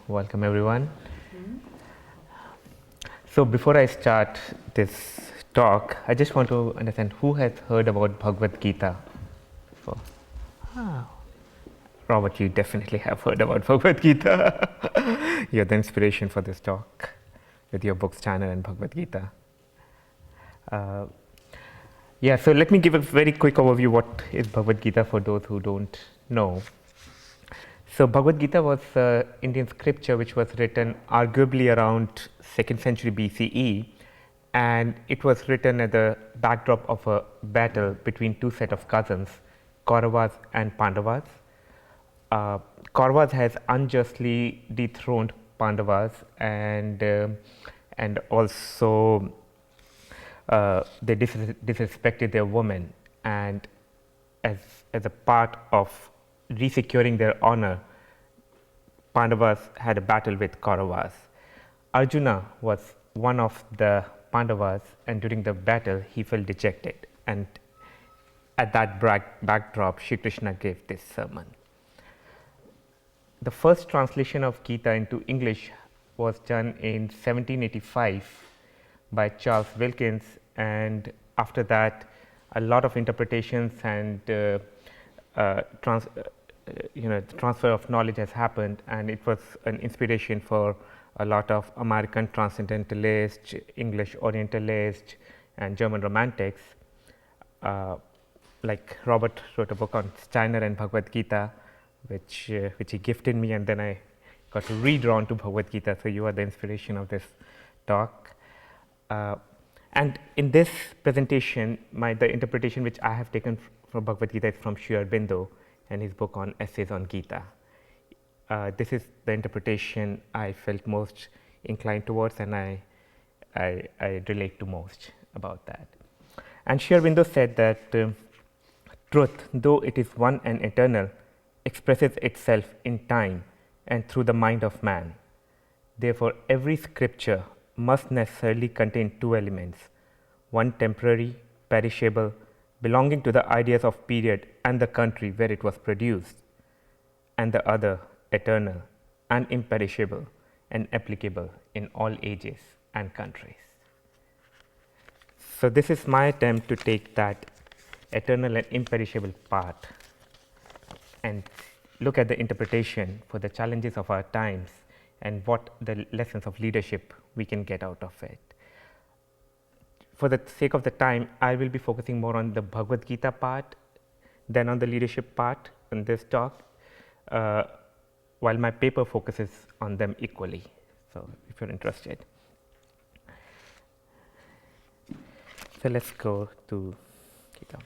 Welcome everyone. So before I start this talk, I just want to understand who has heard about Bhagavad Gita before? Robert, you definitely have heard about Bhagavad Gita. You're the inspiration for this talk with your books, China and Bhagavad Gita. So let me give a very quick overview what is Bhagavad Gita for those who don't know. So Bhagavad Gita was Indian scripture which was written arguably around 2nd century BCE, and it was written at the backdrop of a battle between two set of cousins, Kauravas and Pandavas. Kauravas has unjustly dethroned Pandavas, and also they disrespected their women, and as a part of resecuring their honor, Pandavas had a battle with Kauravas. Arjuna was one of the Pandavas, and during the battle he felt dejected, and at that backdrop Shri Krishna gave this sermon. The first translation of Gita into English was done in 1785 by Charles Wilkins, and after that a lot of interpretations and the transfer of knowledge has happened, and it was an inspiration for a lot of American transcendentalists, English orientalists, and German romantics. Like Robert wrote a book on Steiner and Bhagavad Gita, which he gifted me, and then I got redrawn to Bhagavad Gita. So you are the inspiration of this talk. And in this presentation, the interpretation which I have taken from Bhagavad Gita is from Sri Aurobindo and his book on essays on Gita. This is the interpretation I felt most inclined towards, and I relate to most about that. And Sri Aurobindo said that truth, though it is one and eternal, expresses itself in time and through the mind of man. Therefore, every scripture must necessarily contain two elements, one temporary, perishable, belonging to the ideas of period and the country where it was produced, and the other eternal and imperishable and applicable in all ages and countries. So this is my attempt to take that eternal and imperishable part and look at the interpretation for the challenges of our times and what the lessons of leadership we can get out of it. For the sake of the time, I will be focusing more on the Bhagavad Gita part than on the leadership part in this talk, while my paper focuses on them equally. So if you're interested. So let's go to Gita.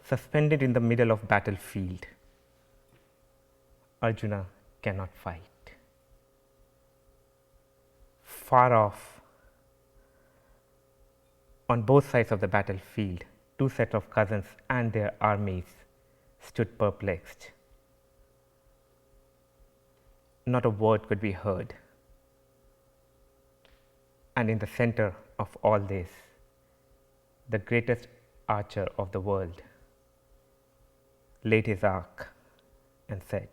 Suspended in the middle of battlefield, Arjuna cannot fight. Far off, on both sides of the battlefield, two sets of cousins and their armies stood perplexed. Not a word could be heard. And in the center of all this, the greatest archer of the world laid his arc and said,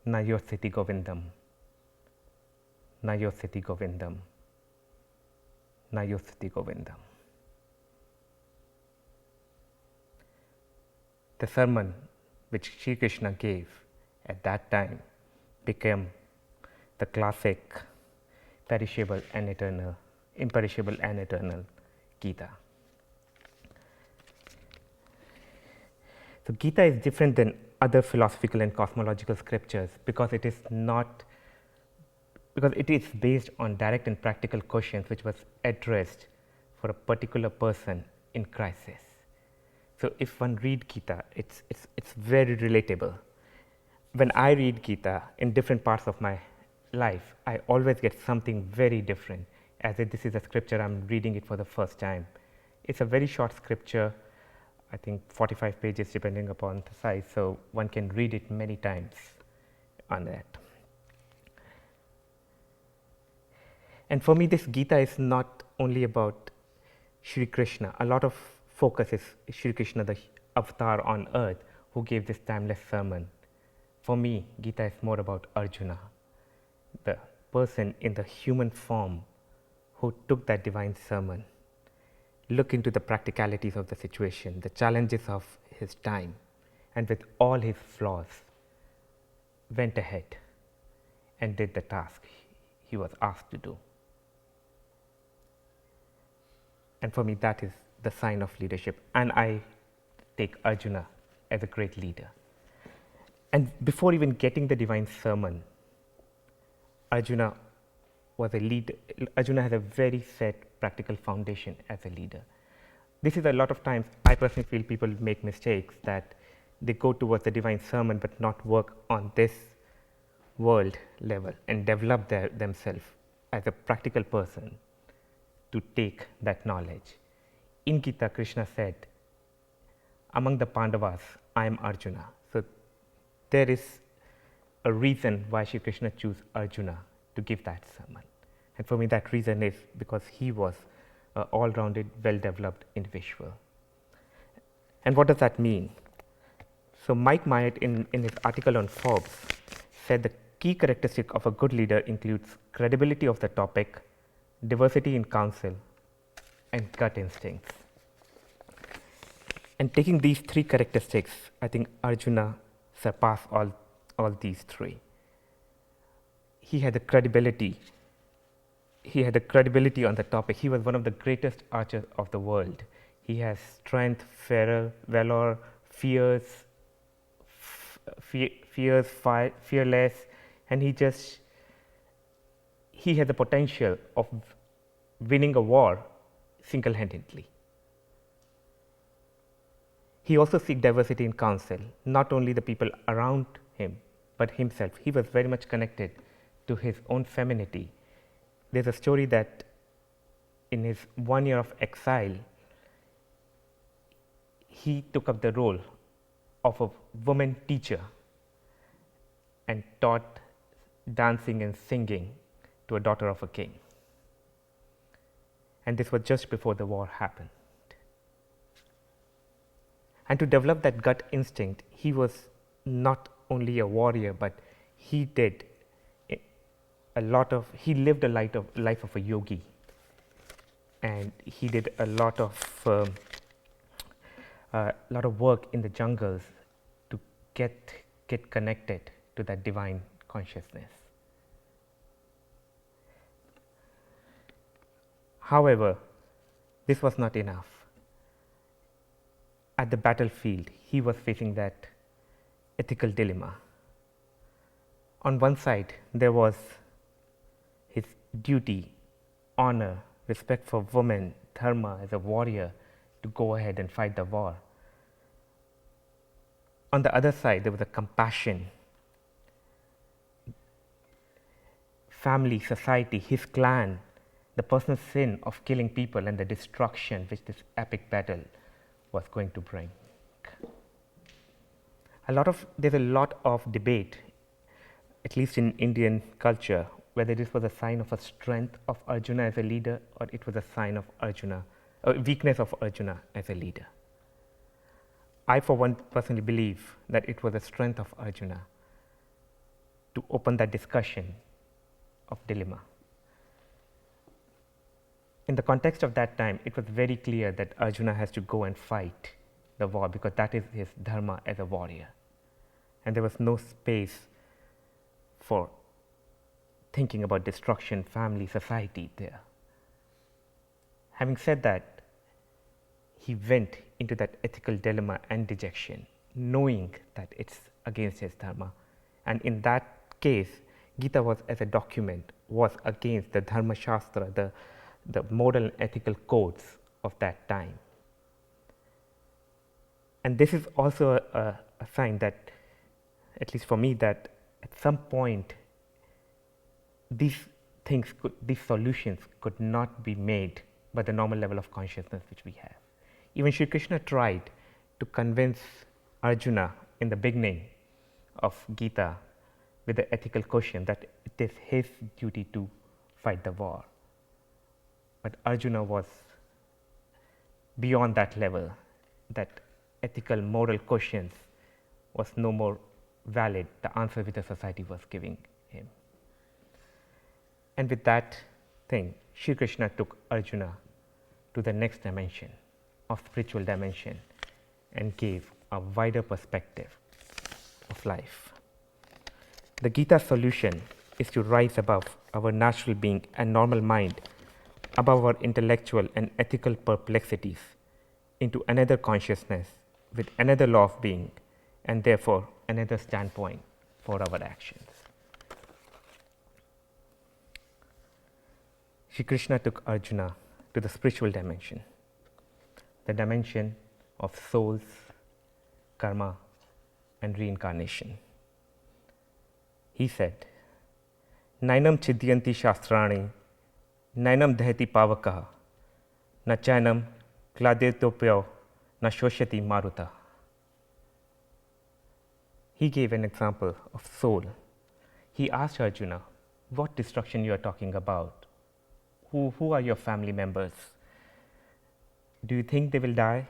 Nayositi Govindam, Nayositi Govindam, Nayositi Govindam. The sermon which Shri Krishna gave at that time became the classic perishable and eternal, imperishable and eternal Gita. So Gita is different than other philosophical and cosmological scriptures because it is based on direct and practical questions which was addressed for a particular person in crisis. So if one read Gita, it's very relatable. When I read Gita in different parts of my life, I always get something very different, as if this is a scripture I'm reading it for the first time. It's a very short scripture, I think 45 pages depending upon the size, so one can read it many times on that. And for me, this Gita is not only about Shri Krishna. A lot of focus is Shri Krishna, the avatar on earth, who gave this timeless sermon. For me, Gita is more about Arjuna, the person in the human form who took that divine sermon, looked into the practicalities of the situation, the challenges of his time, and with all his flaws, went ahead and did the task he was asked to do. And for me, that is the sign of leadership. And I take Arjuna as a great leader. And before even getting the divine sermon, Arjuna was a leader. Arjuna has a very set practical foundation as a leader. This is a lot of times, I personally feel people make mistakes that they go towards the divine sermon but not work on this world level and develop themselves as a practical person to take that knowledge. In Gita, Krishna said, among the Pandavas, I am Arjuna. So there is a reason why Shri Krishna chose Arjuna to give that sermon. And for me, that reason is because he was an all-rounded, well-developed individual. And what does that mean? So Mike Myatt, in his article on Forbes, said the key characteristic of a good leader includes credibility of the topic, diversity in counsel, and gut instincts. And taking these three characteristics, I think Arjuna surpassed all these three. He had the credibility. He had the credibility on the topic. He was one of the greatest archers of the world. He has strength, valor, fearless, and he had the potential of winning a war single-handedly. He also seek diversity in counsel, not only the people around him, but himself. He was very much connected to his own femininity. There's a story that in his 1 year of exile, he took up the role of a woman teacher and taught dancing and singing to a daughter of a king. And this was just before the war happened. And to develop that gut instinct, he was not only a warrior, but he lived a life of a yogi. And he did a lot of work in the jungles to get connected to that divine consciousness. However, this was not enough. At the battlefield, he was facing that ethical dilemma. On one side, there was his duty, honor, respect for women, dharma as a warrior to go ahead and fight the war. On the other side, there was a compassion, family, society, his clan, the personal sin of killing people and the destruction which this epic battle was going to bring. There's a lot of debate, at least in Indian culture, whether this was a sign of a strength of Arjuna as a leader or it was a sign of weakness of Arjuna as a leader. I, for one, personally believe that it was a strength of Arjuna to open that discussion of dilemma. In the context of that time, it was very clear that Arjuna has to go and fight the war because that is his dharma as a warrior. And there was no space for thinking about destruction, family, society there. Having said that, he went into that ethical dilemma and dejection, knowing that it's against his dharma. And in that case, Gita was as a document, was against the dharma shastra, the moral and ethical codes of that time. And this is also a sign that, at least for me, that at some point these solutions could not be made by the normal level of consciousness which we have. Even Shri Krishna tried to convince Arjuna in the beginning of Gita with the ethical question that it is his duty to fight the war. But Arjuna was beyond that level, that ethical, moral questions was no more valid, the answer which the society was giving him. And with that thing, Shri Krishna took Arjuna to the next dimension of spiritual dimension and gave a wider perspective of life. The Gita's solution is to rise above our natural being and normal mind, above our intellectual and ethical perplexities, into another consciousness with another law of being, and therefore another standpoint for our actions. Shri Krishna took Arjuna to the spiritual dimension, the dimension of souls, karma, and reincarnation. He said, Nainam chidyanti shastrani, nainam dahati pavakaha, na chainam kladyatopyo, na shoshati maruta. He gave an example of soul. He asked Arjuna, what destruction you are talking about? Who are your family members? Do you think they will die?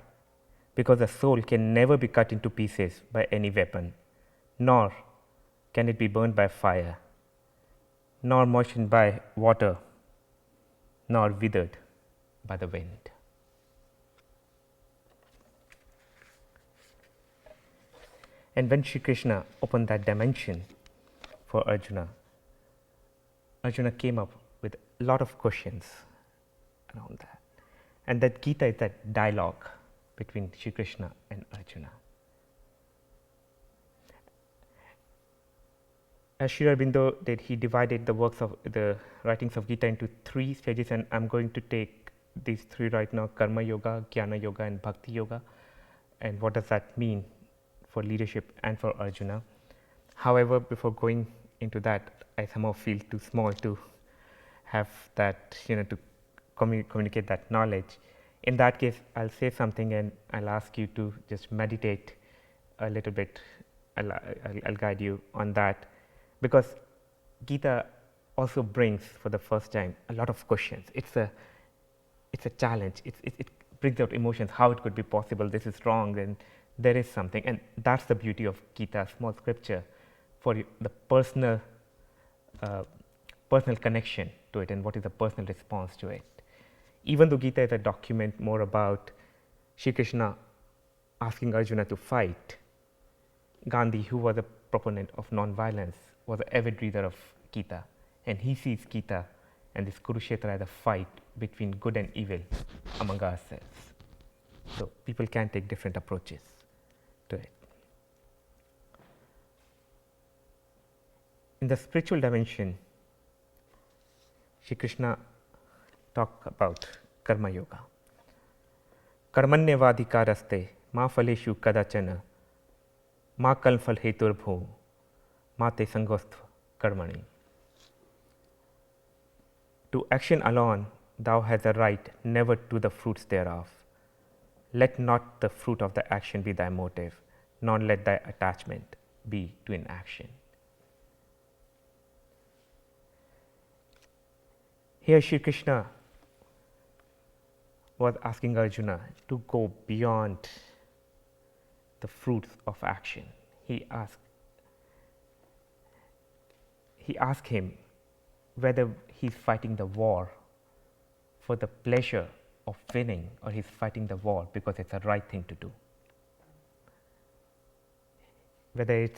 Because a soul can never be cut into pieces by any weapon, nor can it be burned by fire, nor moistened by water, nor withered by the wind. And when Shri Krishna opened that dimension for Arjuna, Arjuna came up with a lot of questions around that. And that Gita is that dialogue between Shri Krishna and Arjuna. As Sri Aurobindo did, he divided the works of the writings of Gita into 3 stages, and I'm going to take these 3 right now: Karma Yoga, Jnana Yoga, and Bhakti Yoga. And what does that mean for leadership and for Arjuna? However, before going into that, I somehow feel too small to have that, to communicate that knowledge. In that case, I'll say something and I'll ask you to just meditate a little bit. I'll guide you on that, because Gita also brings, for the first time, a lot of questions. It's a challenge. It brings out emotions. How it could be possible? This is wrong, and there is something, and that's the beauty of Gita, small scripture, for the personal connection to it, and what is the personal response to it. Even though Gita is a document more about Shri Krishna asking Arjuna to fight, Gandhi, who was a proponent of non-violence, was an avid reader of Gita, and he sees Gita and this Kurukshetra as a fight between good and evil among ourselves. So people can take different approaches to it. In the spiritual dimension, Shri Krishna talked about Karma Yoga. Karmanyavadhikaraste ma phaleshu kadachana ma kalfal heturbhu ma te sangostva karmani. To action alone thou hast a right, never to the fruits thereof. Let not the fruit of the action be thy motive, nor let thy attachment be to inaction. Here Shri Krishna was asking Arjuna to go beyond the fruits of action. He asked him whether he's fighting the war for the pleasure of winning, or he's fighting the war because it's the right thing to do. Whether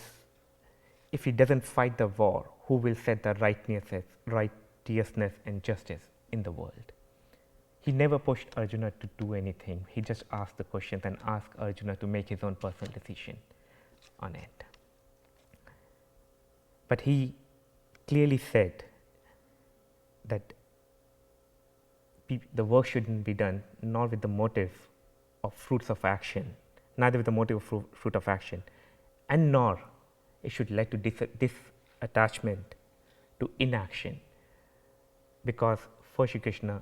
if he doesn't fight the war, who will set the righteousness and justice in the world? He never pushed Arjuna to do anything. He just asked the questions and asked Arjuna to make his own personal decision on it. But he clearly said that the work shouldn't be done nor with the motive of fruits of action, neither with the motive of fruit of action, and nor it should lead to disattachment to inaction, because for Shri Krishna,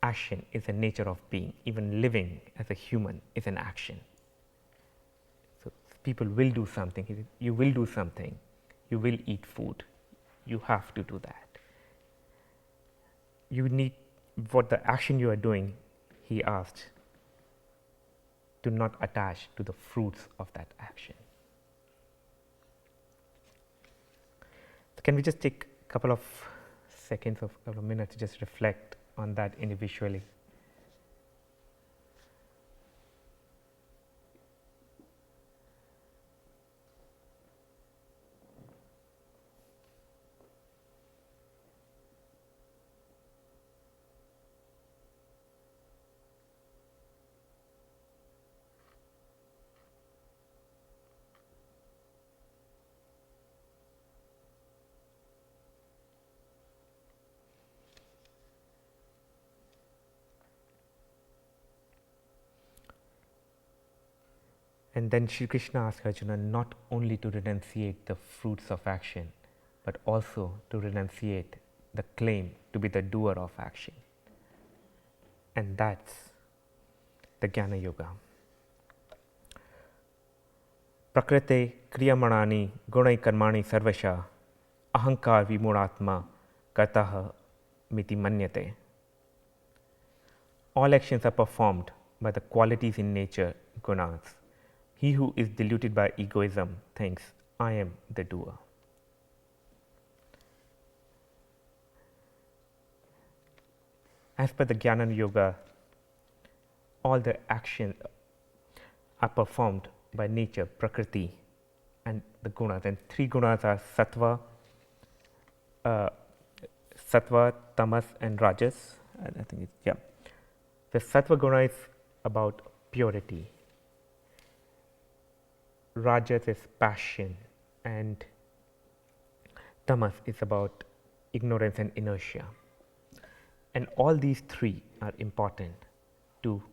action is the nature of being. Even living as a human is an action. So people will do something. You will do something. You will eat food. You have to do that. You need, what the action you are doing, he asked, to not attach to the fruits of that action. So can we just take a couple of seconds of a minute to just reflect on that individually? And then Shri Krishna asked Arjuna not only to renunciate the fruits of action, but also to renunciate the claim to be the doer of action. And that's the Jnana Yoga. Prakrite kriyamanani gunai karmani sarvasha ahankar vimuratma kartaha miti manyate. All actions are performed by the qualities in nature, gunas. He who is deluded by egoism thinks, I am the doer. As per the Jnana Yoga, all the actions are performed by nature, Prakriti, and the gunas. And three gunas are Sattva, Tamas, and Rajas. And I think the Sattva guna is about purity. Rajas is passion, and Tamas is about ignorance and inertia. And all these three are important to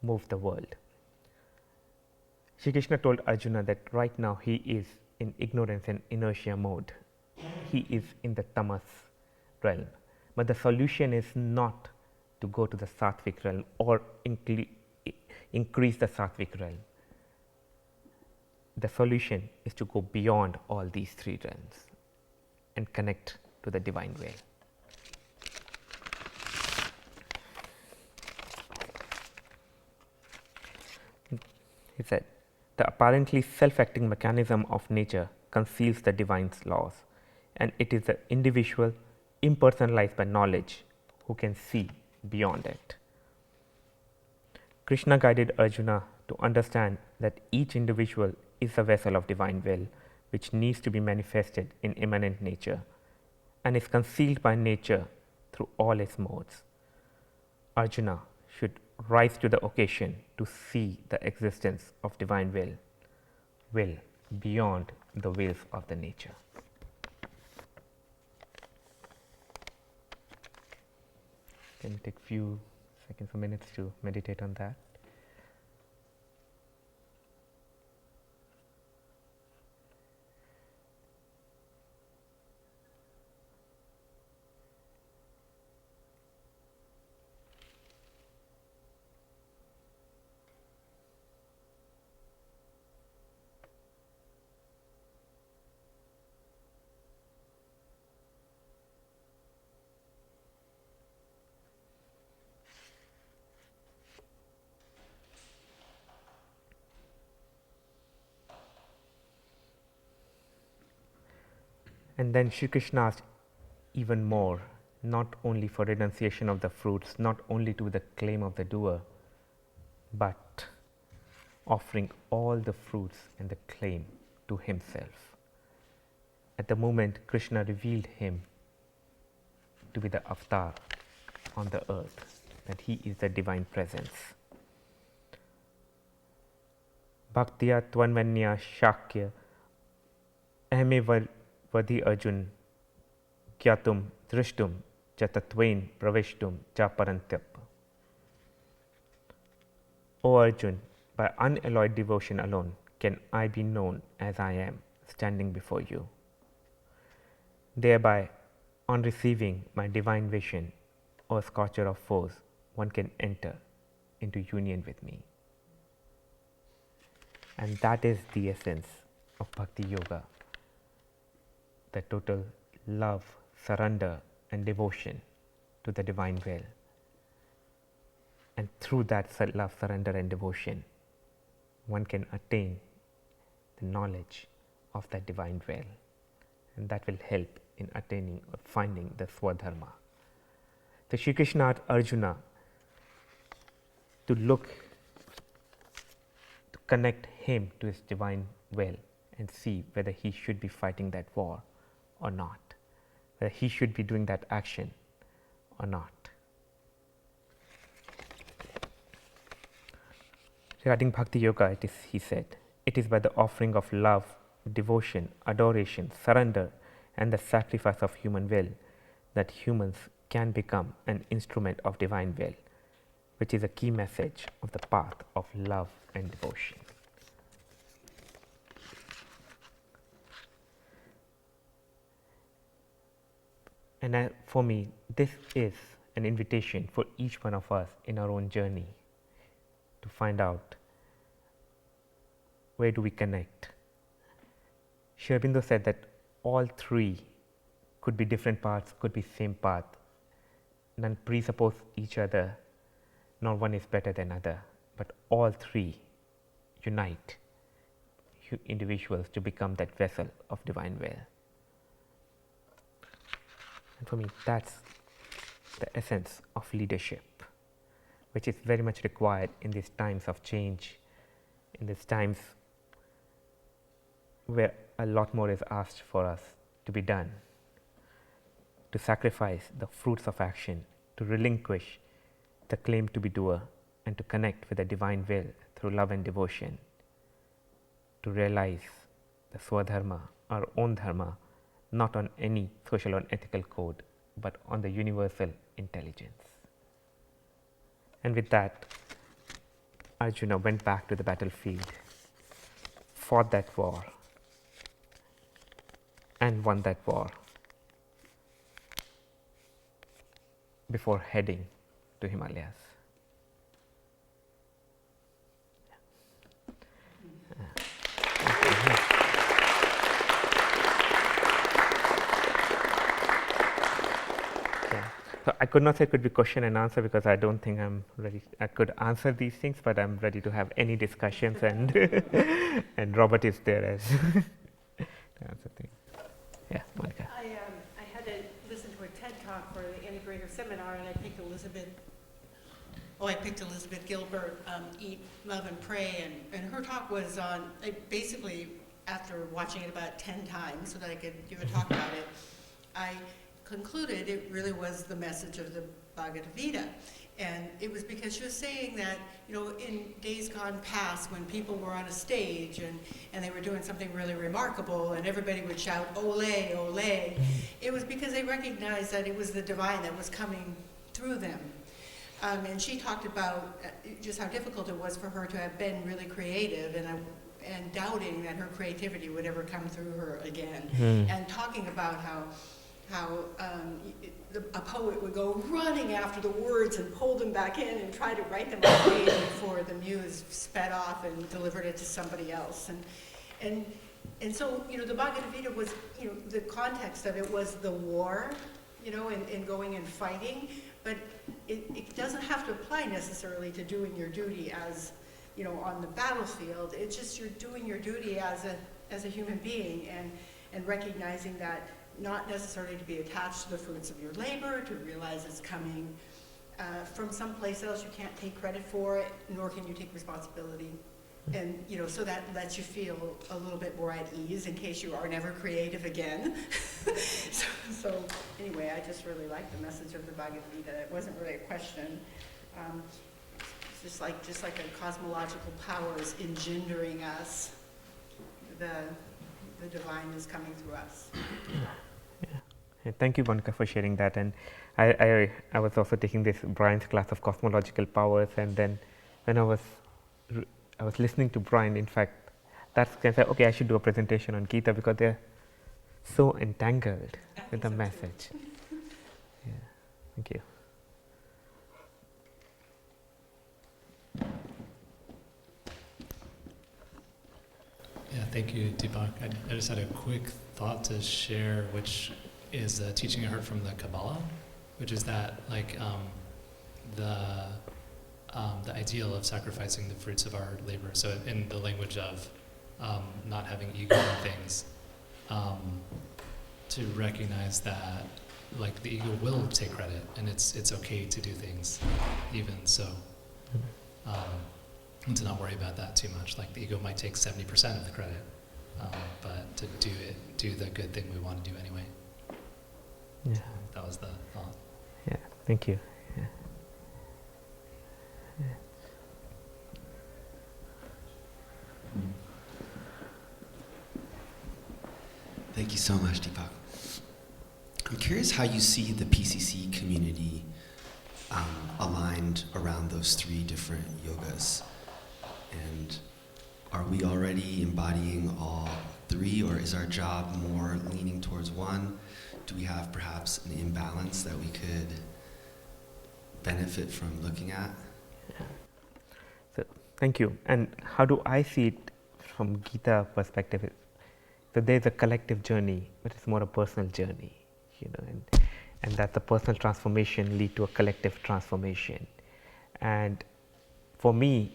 move the world. Shri Krishna told Arjuna that right now he is in ignorance and inertia mode. He is in the Tamas realm. But the solution is not to go to the Sattvic realm or increase the Sattvic realm. The solution is to go beyond all these three realms and connect to the divine will. He said, the apparently self-acting mechanism of nature conceals the divine's laws, and it is the individual, impersonalized by knowledge, who can see beyond it. Krishna guided Arjuna to understand that each individual is a vessel of divine will, which needs to be manifested in immanent nature, and is concealed by nature through all its modes. Arjuna should rise to the occasion to see the existence of divine will beyond the wills of the nature. Can you take a few seconds or minutes to meditate on that? And then Shri Krishna asked even more, not only for renunciation of the fruits, not only to the claim of the doer, but offering all the fruits and the claim to himself. At the moment, Krishna revealed him to be the avatar on the earth, that he is the divine presence. Bhaktiya tvanvanya shakya ahme Vadhi Arjun Kyatum Drishtum Chatatvain Pravishtum Chaparantyap. O Arjun, by unalloyed devotion alone can I be known as I am standing before you. Thereby, on receiving my divine vision, O scorcher of foes, one can enter into union with me. And that is the essence of Bhakti Yoga. The total love, surrender, and devotion to the divine will. And through that love, surrender, and devotion, one can attain the knowledge of that divine well, and that will help in attaining or finding the Swadharma. So Shri Krishna asked Arjuna to connect him to his divine will and see whether he should be fighting that war or not, whether he should be doing that action or not. Regarding Bhakti Yoga, he said, it is by the offering of love, devotion, adoration, surrender, and the sacrifice of human will that humans can become an instrument of divine will, which is a key message of the path of love and devotion. And for me, this is an invitation for each one of us in our own journey to find out where do we connect. Shri Aurobindo said that all three could be different paths, could be same path, none presuppose each other, nor one is better than other, but all three unite individuals to become that vessel of divine will. And for me, that's the essence of leadership, which is very much required in these times of change, in these times where a lot more is asked for us to be done, to sacrifice the fruits of action, to relinquish the claim to be doer, and to connect with the divine will through love and devotion, to realize the Swadharma, our own dharma, not on any social or ethical code, but on the universal intelligence. And with that, Arjuna went back to the battlefield, fought that war, and won that war before heading to Himalayas. So I could not say it could be question and answer because I don't think I'm ready. I could answer these things, but I'm ready to have any discussions, and and Robert is there as to answer things. Yeah, Monica. I had to listen to a TED talk for the integrator seminar, and I picked Elizabeth Gilbert, Eat, Love, and Pray, and her talk was on, basically, after watching it about 10 times so that I could give a talk about it, I concluded it really was the message of the Bhagavad Gita. And it was because she was saying that, in days gone past, when people were on a stage and they were doing something really remarkable and everybody would shout, "Ole, ole," it was because they recognized that it was the divine that was coming through them. And she talked about just how difficult it was for her to have been really creative and doubting that her creativity would ever come through her again. And talking about how a poet would go running after the words and pull them back in and try to write them on page before the muse sped off and delivered it to somebody else. And so, the Bhagavad Gita was, the context of it was the war, and going and fighting, but it doesn't have to apply necessarily to doing your duty as, on the battlefield. It's just you're doing your duty as a human being and recognizing that not necessarily to be attached to the fruits of your labor, to realize it's coming from someplace else you can't take credit for it, nor can you take responsibility. And, so that lets you feel a little bit more at ease in case you are never creative again. so anyway, I just really like the message of the Bhagavad Gita. It wasn't really a question. It's just like a cosmological powers engendering us, the divine is coming through us. Yeah, thank you, Monica, for sharing that. And I was also taking this Brian's class of cosmological powers, and then when I was listening to Brian, in fact, that's when I said, okay, I should do a presentation on Gita because they're so entangled with the message. Yeah, thank you. Yeah, thank you, Deepak. I just had a quick thought to share, which is a teaching I heard from the Kabbalah, which is that the ideal of sacrificing the fruits of our labor. So in the language of not having ego in things, to recognize that like the ego will take credit, and it's okay to do things, even so, and to not worry about that too much. Like the ego might take 70% of the credit, but to do the good thing we want to do anyway. Yeah. So that was the thought. Yeah. Thank you. Yeah. Thank you so much, Deepak. I'm curious how you see the PCC community aligned around those three different yogas. And are we already embodying all three, or is our job more leaning towards one? Do we have perhaps an imbalance that we could benefit from looking at? So thank you. And how do I see it from Gita perspective? So there's a collective journey, but it's more a personal journey, and that the personal transformation lead to a collective transformation. And for me,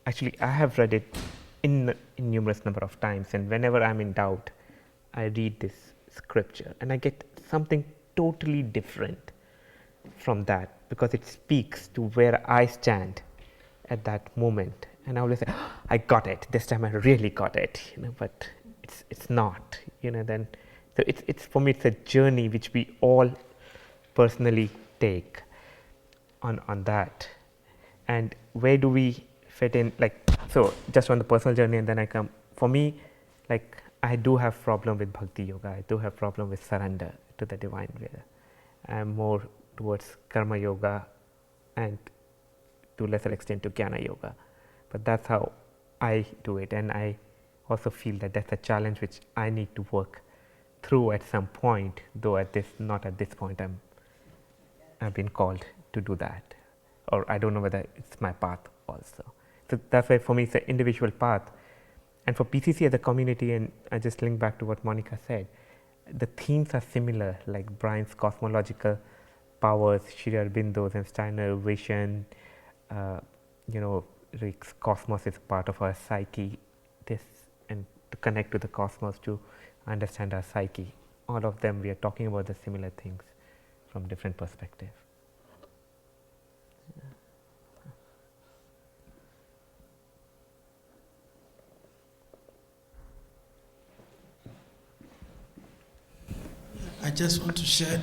actually, I have read it in numerous number of times, and whenever I'm in doubt, I read this scripture, and I get something totally different from that, because it speaks to where I stand at that moment. And I always say, oh, I got it. This time I really got it, but it's not, then. So it's for me, it's a journey which we all personally take on that. And where do we fit in? Like, so just on the personal journey, and then I come. For me, like, I do have problem with Bhakti Yoga. I do have problem with surrender to the divine will. I'm more towards Karma Yoga, and to lesser extent to Jnana Yoga. But that's how I do it, and I also feel that that's a challenge which I need to work through at some point, though not at this point I've been called to do that, or I don't know whether it's my path also. So that's why for me it's an individual path, and for PCC as a community, and I just link back to what Monica said, the themes are similar, like Brian's cosmological powers, Shri Aurobindo's and Steiner vision, Rick's cosmos is part of our psyche, and to connect to the cosmos to understand our psyche. All of them, we are talking about the similar things from different perspectives. I just want to share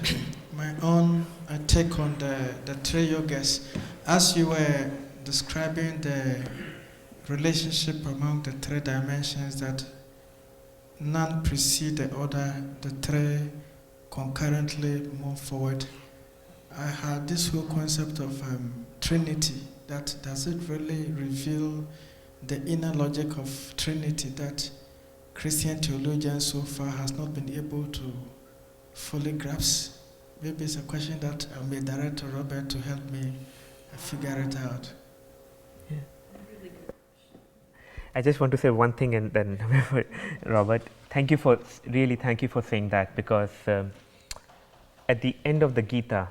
my own take on the three yogas. As you were describing the relationship among the three dimensions, that none precede the other, the three concurrently move forward. I had this whole concept of Trinity, that does it really reveal the inner logic of Trinity that Christian theologians so far has not been able to fully grasp? Maybe it's a question that I may direct to Robert to help me figure it out. Yeah. I just want to say one thing, and then Robert, thank you for saying that, because at the end of the Gita,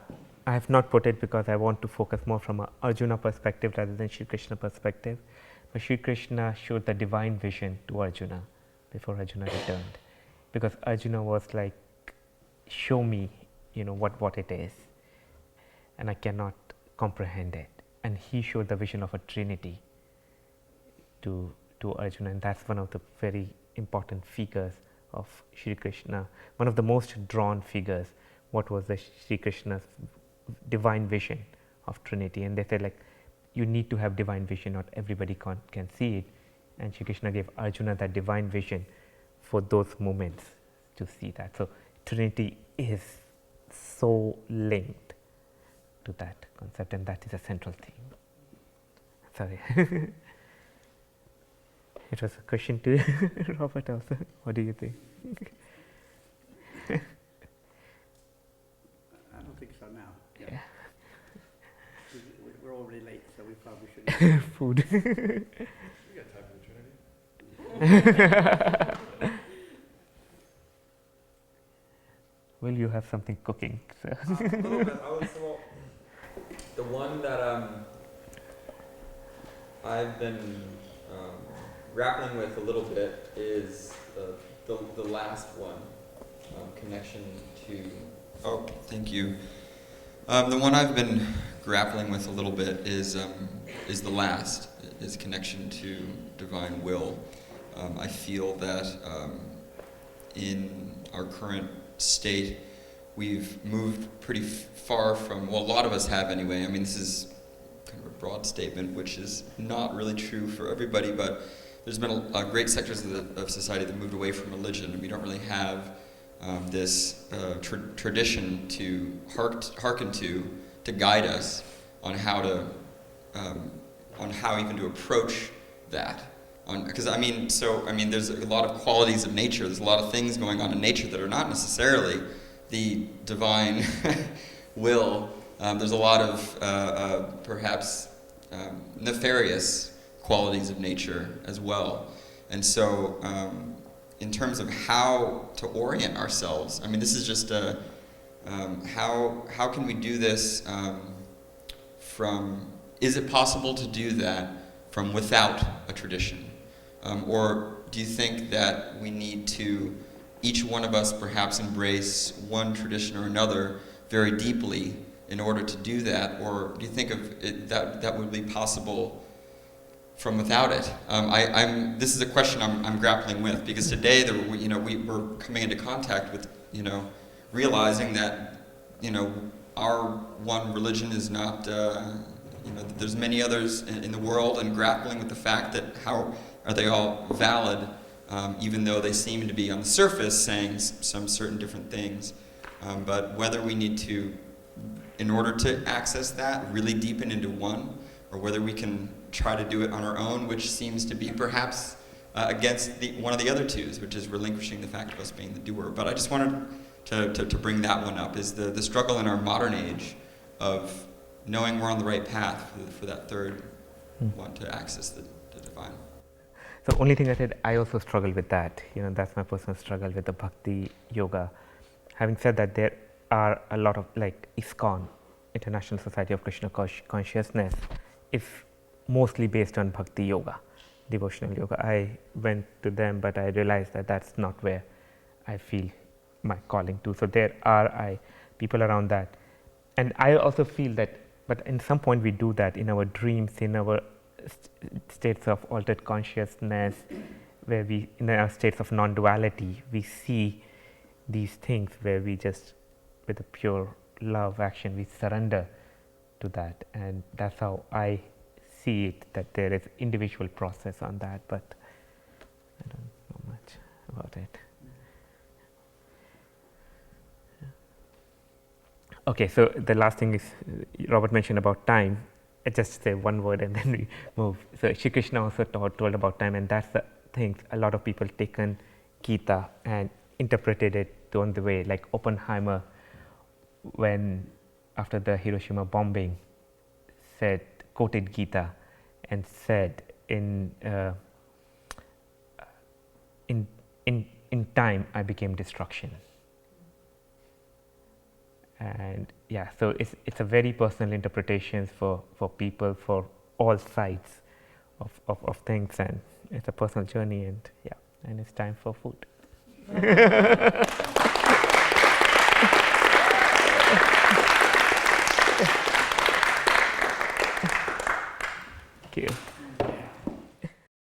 I have not put it because I want to focus more from an Arjuna perspective rather than Shri Krishna perspective. But Shri Krishna showed the divine vision to Arjuna before Arjuna returned, because Arjuna was like, show me, what it is, and I cannot comprehend it. And he showed the vision of a Trinity to Arjuna, and that's one of the very important figures of Shri Krishna, one of the most drawn figures. What was the Shri Krishna's divine vision of Trinity? And they said, like, you need to have divine vision, not everybody can see it. And Shri Krishna gave Arjuna that divine vision for those moments to see that. So Trinity is so linked to that concept, and that is a central theme. Sorry. It was a question to Robert also. What do you think? I don't think so now. Yeah. We're already late, so we probably should. Food. We got time for the Trinity. Will you have something cooking? So. A little bit. Well, the one that I've been grappling with a little bit is the last one, connection to. Oh, thank you. The one I've been grappling with a little bit is the last, is connection to divine will. I feel that in our current state, we've moved pretty far from, well, a lot of us have anyway. I mean, this is kind of a broad statement, which is not really true for everybody, but there's been great sectors of society that moved away from religion, and we don't really have this tradition to hearken to guide us on how to, on how even to approach that. Because there's a lot of qualities of nature. There's a lot of things going on in nature that are not necessarily the divine will. There's a lot of perhaps nefarious qualities of nature as well. And so, in terms of how to orient ourselves, I mean, this is just how can we do this from? Is it possible to do that from without a tradition? Or do you think that we need to, each one of us perhaps embrace one tradition or another very deeply in order to do that? Or do you think of it, that would be possible from without it? This is a question I'm grappling with, because today we're coming into contact with realizing that our one religion is not there's many others in the world, and grappling with the fact that how are they all valid, even though they seem to be on the surface saying some certain different things, but whether we need to, in order to access that, really deepen into one, or whether we can try to do it on our own, which seems to be perhaps against one of the other twos, which is relinquishing the fact of us being the doer. But I just wanted to bring that one up, is the struggle in our modern age of knowing we're on the right path for that third one, to access the divine. So only thing I said, I also struggle with that. That's my personal struggle with the Bhakti Yoga. Having said that, there are a lot of, like ISKCON, International Society of Krishna Consciousness, is mostly based on Bhakti Yoga, devotional yoga. I went to them, but I realized that that's not where I feel my calling to. So there are people around that. And I also feel that, but in some point we do that in our dreams, in our states of altered consciousness, where we, in our states of non-duality, we see these things where we just, with a pure love action, we surrender to that. And that's how I see it, that there is individual process on that, but I don't know much about it. Okay, so the last thing is, Robert mentioned about time. I just say one word and then we move. So Shri Krishna also told about time, and that's the thing. A lot of people taken Gita and interpreted it on the way, like Oppenheimer, when after the Hiroshima bombing, quoted Gita and said, in time I became destruction. And yeah, so it's a very personal interpretation for people, for all sides of things, and it's a personal journey, and yeah, and it's time for food.